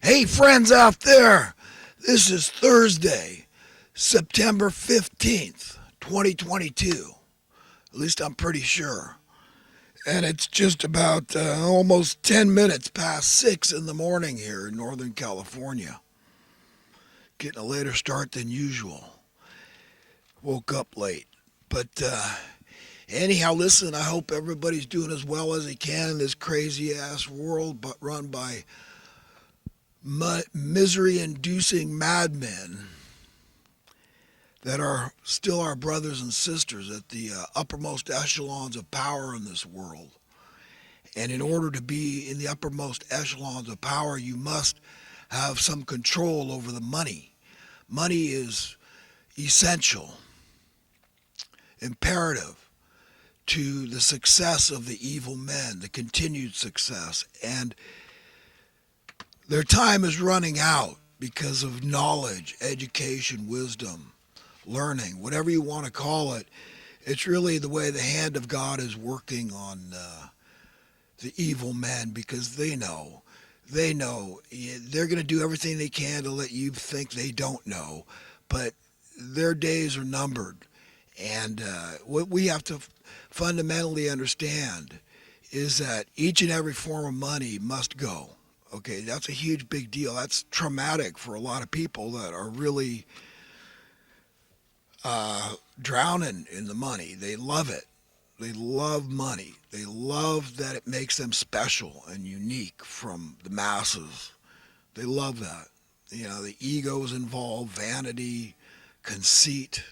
Hey, friends out there, this is Thursday, September 15th, 2022. At least I'm pretty sure. And it's just about almost 10 minutes past 6 in the morning here in Northern California. Getting a later start than usual. Woke up late. But anyhow, listen, I hope everybody's doing as well as they can in this crazy ass world but run by misery inducing madmen that are still our brothers and sisters at the uppermost echelons of power in this world. And in order to be in the uppermost echelons of power, you must have some control over the money. Money is essential, imperative to the success of the evil men, the continued success. And their time is running out because of knowledge, education, wisdom, learning, whatever you want to call it. It's really the way the hand of God is working on the evil men because they know they're going to do everything they can to let you think they don't know, but their days are numbered. And what we have to fundamentally understand is that each and every form of money must go. Okay, that's a huge big deal. That's traumatic for a lot of people that are really drowning in the money. They love it. They love money. They love that it makes them special and unique from the masses. They love that. You know, the ego is involved, vanity, conceit,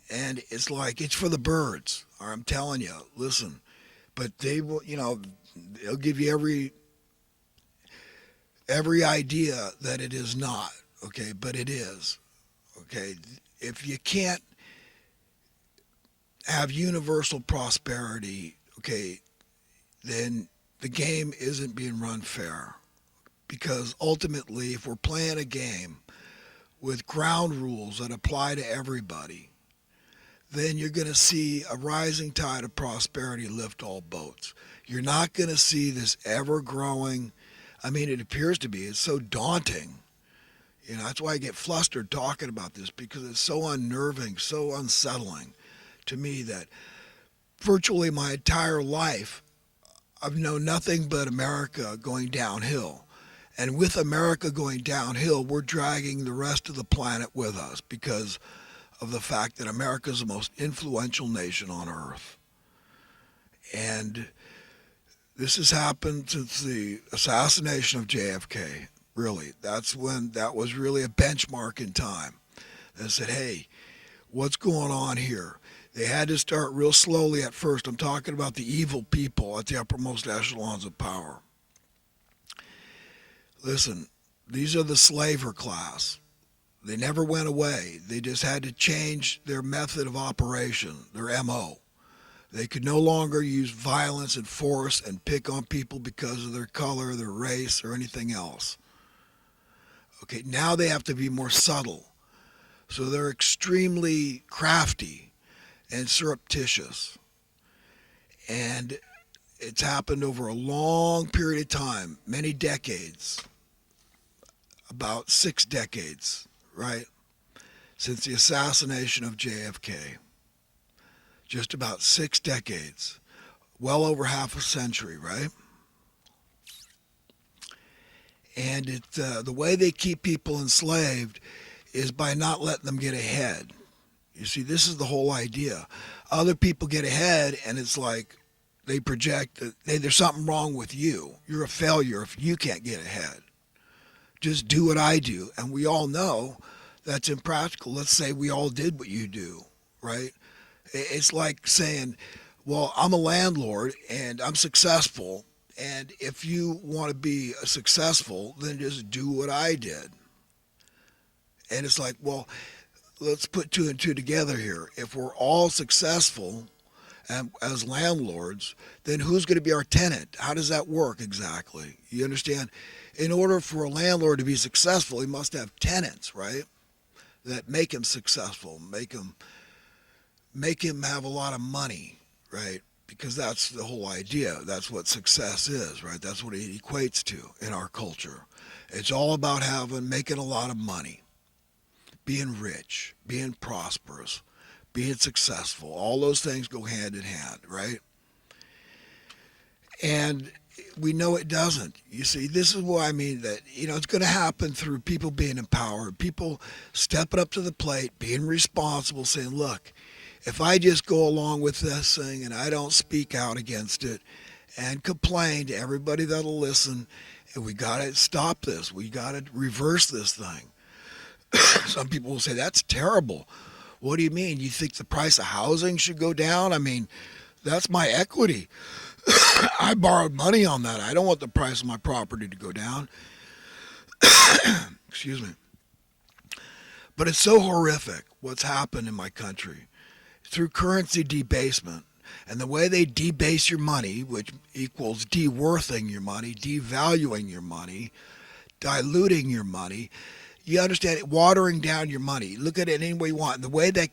and it's like it's for the birds. Or I'm telling you, listen. But they will, they'll give you every idea that it is not. Okay, but it is. Okay, if you can't have universal prosperity, okay, then the game isn't being run fair. Because ultimately, if we're playing a game with ground rules that apply to everybody, then you're going to see a rising tide of prosperity lift all boats. You're not going to see this ever growing. I mean, it appears to be. It's so daunting. That's why I get flustered talking about this because it's so unnerving, so unsettling to me that virtually my entire life I've known nothing but America going downhill. And with America going downhill, we're dragging the rest of the planet with us because of the fact that America is the most influential nation on earth. And this has happened since the assassination of JFK. Really, that was really a benchmark in time. They said, hey, what's going on here? They had to start real slowly at first. I'm talking about the evil people at the uppermost echelons of power. Listen, these are the slaver class. They never went away. They just had to change their method of operation, their MO. They could no longer use violence and force and pick on people because of their color, their race, or anything else. Okay, now they have to be more subtle. So they're extremely crafty and surreptitious. And it's happened over a long period of time, many decades, about 6 decades, right? Since the assassination of JFK. Just about 6 decades. Well over half a century, right? And the way they keep people enslaved is by not letting them get ahead. You see, this is the whole idea. Other people get ahead, and it's like they project that, hey, there's something wrong with you. You're a failure if you can't get ahead. Just do what I do. And we all know that's impractical. Let's say we all did what you do, right? It's like saying, well, I'm a landlord and I'm successful. And if you want to be successful, then just do what I did. And it's like, well, let's put two and two together here. If we're all successful as landlords, then who's going to be our tenant? How does that work exactly? You understand? In order for a landlord to be successful, he must have tenants, right? That make him successful, make him have a lot of money, right? Because that's the whole idea. That's what success is, right? That's what it equates to in our culture. It's all about making a lot of money, being rich, being prosperous, being successful. All those things go hand in hand, right? And we know it doesn't. You see, this is why I mean that, it's going to happen through people being empowered, people stepping up to the plate, being responsible, saying, look, if I just go along with this thing and I don't speak out against it and complain to everybody that'll listen, and we got to stop this. We got to reverse this thing. Some people will say, that's terrible. What do you mean? You think the price of housing should go down? I mean, that's my equity. I borrowed money on that. I don't want the price of my property to go down. Excuse me. But it's so horrific what's happened in my country through currency debasement and the way they debase your money, which equals de-worthing your money, devaluing your money, diluting your money. You understand it, watering down your money. Look at it any way you want. And the way that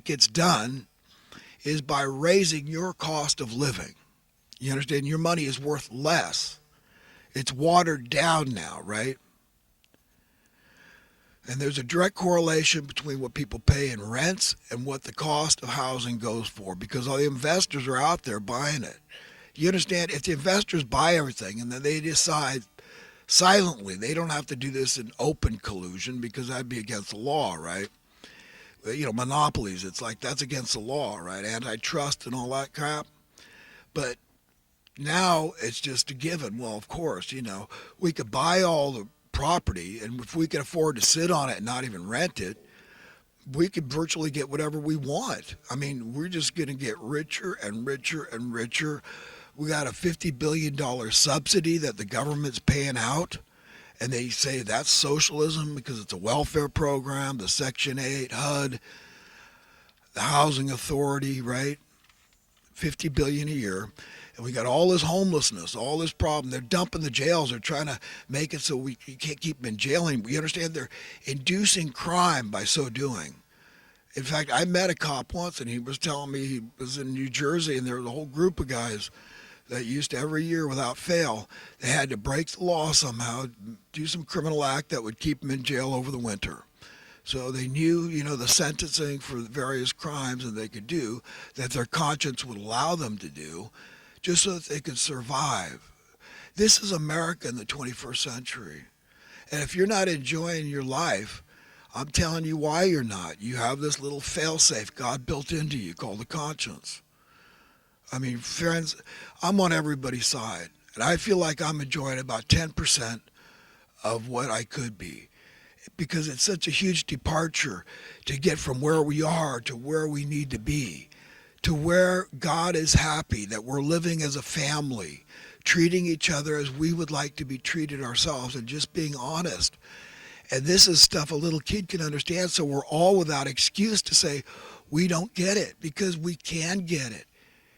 gets done is by raising your cost of living. You understand? Your money is worth less. It's watered down now, right? And there's a direct correlation between what people pay in rents and what the cost of housing goes for, because all the investors are out there buying it. You understand? If the investors buy everything and then they decide silently, they don't have to do this in open collusion because that'd be against the law, right? Monopolies, it's like that's against the law, right? Antitrust and all that crap. But now it's just a given. Well, of course, we could buy all the property, and if we could afford to sit on it and not even rent it, we could virtually get whatever we want. I mean, we're just going to get richer and richer and richer. We got a $50 billion subsidy that the government's paying out, and they say that's socialism because it's a welfare program, the Section 8, HUD, the Housing Authority, right? $50 billion a year. And we got all this homelessness, all this problem. They're dumping the jails. They're trying to make it so you can't keep them in jail anymore. You understand? They're inducing crime by so doing. In fact, I met a cop once, and he was telling me he was in New Jersey, and there was a whole group of guys that used to every year without fail, they had to break the law somehow, do some criminal act that would keep them in jail over the winter. So they knew, the sentencing for various crimes that they could do, that their conscience would allow them to do, just so that they could survive. This is America in the 21st century. And if you're not enjoying your life, I'm telling you why you're not. You have this little fail-safe God built into you called the conscience. I mean, friends, I'm on everybody's side. And I feel like I'm enjoying about 10% of what I could be, because it's such a huge departure to get from where we are to where we need to be, to where God is happy that we're living as a family, treating each other as we would like to be treated ourselves, and just being honest. And this is stuff a little kid can understand, so we're all without excuse to say we don't get it, because we can get it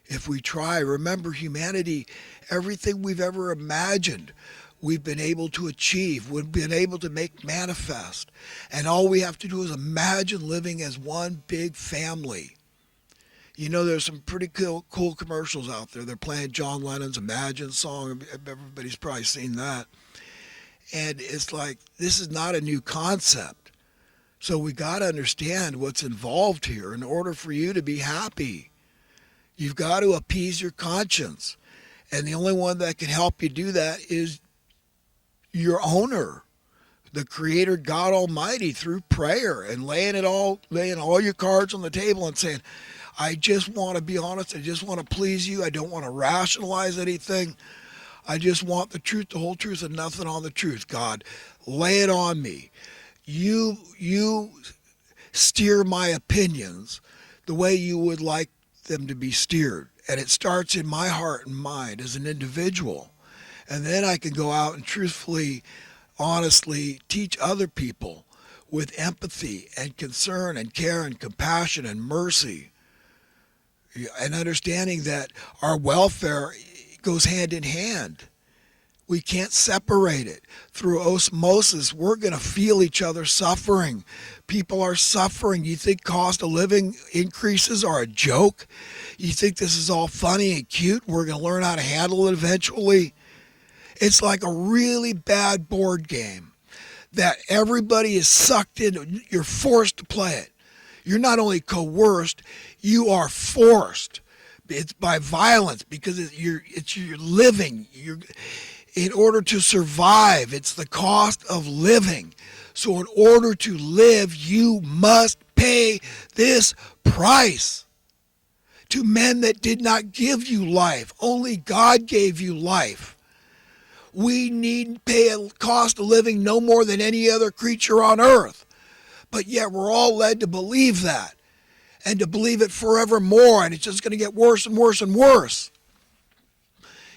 if we try. Remember, humanity, everything we've ever imagined, we've been able to achieve, we've been able to make manifest. And all we have to do is imagine living as one big family. There's some pretty cool commercials out there. They're playing John Lennon's Imagine song. Everybody's probably seen that. And it's like, this is not a new concept. So we got to understand what's involved here in order for you to be happy. You've got to appease your conscience. And the only one that can help you do that is your owner, the Creator God Almighty, through prayer and laying all your cards on the table and saying, I just want to be honest. I just want to please you. I don't want to rationalize anything. I just want the truth, the whole truth, and nothing on the truth. God, lay it on me. You steer my opinions the way you would like them to be steered. And it starts in my heart and mind as an individual. And then I can go out and truthfully, honestly teach other people with empathy and concern and care and compassion and mercy, and understanding that our welfare goes hand in hand. We can't separate it. Through osmosis, we're going to feel each other suffering. People are suffering. You think cost of living increases are a joke? You think this is all funny and cute? We're going to learn how to handle it eventually? It's like a really bad board game that everybody is sucked in. You're forced to play it. You're not only coerced, you are forced. It's by violence because it's your living. In order to survive, it's the cost of living. So in order to live, you must pay this price. To men that did not give you life, only God gave you life. We need pay a cost of living no more than any other creature on earth. But yet we're all led to believe that and to believe it forevermore, and it's just going to get worse and worse and worse.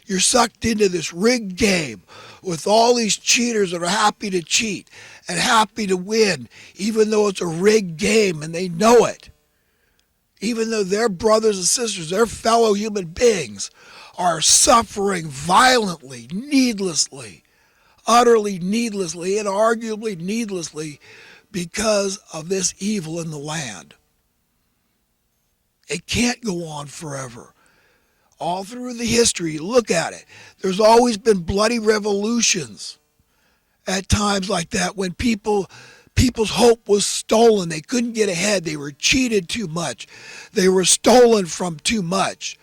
You're sucked into this rigged game with all these cheaters that are happy to cheat and happy to win, even though it's a rigged game and they know it. Even though their brothers and sisters, their fellow human beings, are suffering violently, needlessly, utterly needlessly, and arguably needlessly because of this evil in the land. It can't go on forever. All through the history, look at it. There's always been bloody revolutions at times like that when people's hope was stolen. They couldn't get ahead. They were cheated too much. They were stolen from too much.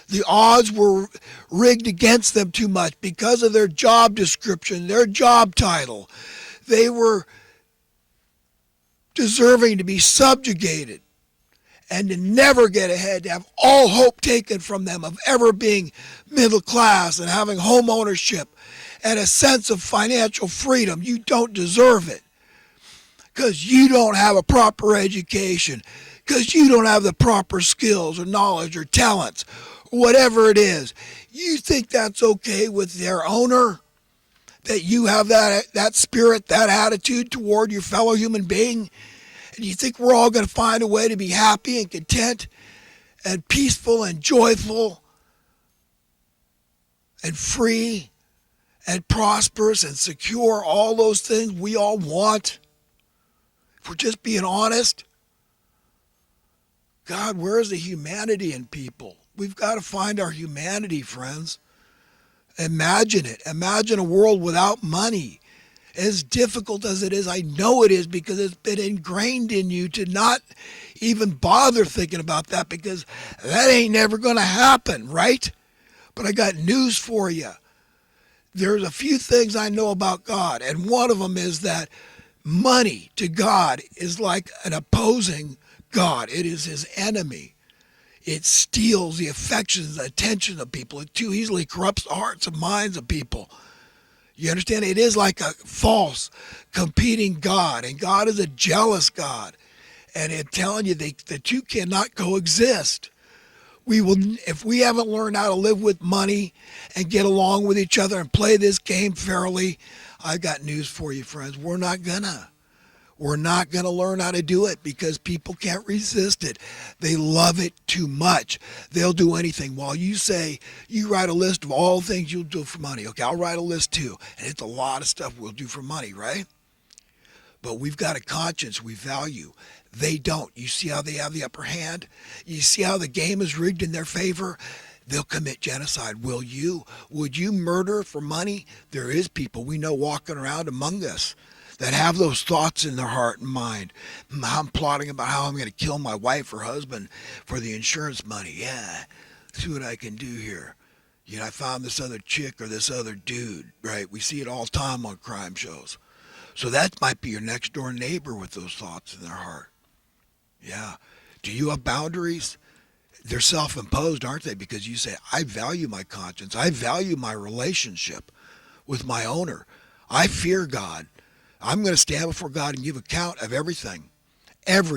The odds were rigged against them too much because of their job description, their job title. They were deserving to be subjugated and to never get ahead, to have all hope taken from them of ever being middle class and having home ownership and a sense of financial freedom. You don't deserve it because you don't have a proper education, because you don't have the proper skills or knowledge or talents, or whatever it is. You think that's okay with their owner? That you have that spirit, that attitude toward your fellow human being? And you think we're all going to find a way to be happy and content and peaceful and joyful and free and prosperous and secure, all those things we all want? If we're just being honest, God, where's the humanity in people? We've got to find our humanity, friends. Imagine it. Imagine a world without money. As difficult as it is, I know it is because it's been ingrained in you to not even bother thinking about that because that ain't never going to happen, right? But I got news for you. There's a few things I know about God, and one of them is that money to God is like an opposing God. It is his enemy. It steals the affections, the attention of people. It too easily corrupts the hearts and minds of people. You understand? It is like a false, competing God, and God is a jealous God. And I'm telling you, the two cannot coexist. If we haven't learned how to live with money and get along with each other and play this game fairly, I've got news for you, friends. We're not gonna. We're not going to learn how to do it because people can't resist it. They love it too much. They'll do anything. While you say, you write a list of all things you'll do for money. Okay, I'll write a list too. And it's a lot of stuff we'll do for money, right? But we've got a conscience we value. They don't. You see how they have the upper hand? You see how the game is rigged in their favor? They'll commit genocide. Will you? Would you murder for money? There is people we know walking around among us that have those thoughts in their heart and mind. I'm plotting about how I'm going to kill my wife or husband for the insurance money. Yeah, see what I can do here. You know, I found this other chick or this other dude, right? We see it all the time on crime shows. So that might be your next door neighbor with those thoughts in their heart. Yeah. Do you have boundaries? They're self-imposed, aren't they? Because you say, I value my conscience. I value my relationship with my owner. I fear God. I'm going to stand before God and give account of everything. Everything.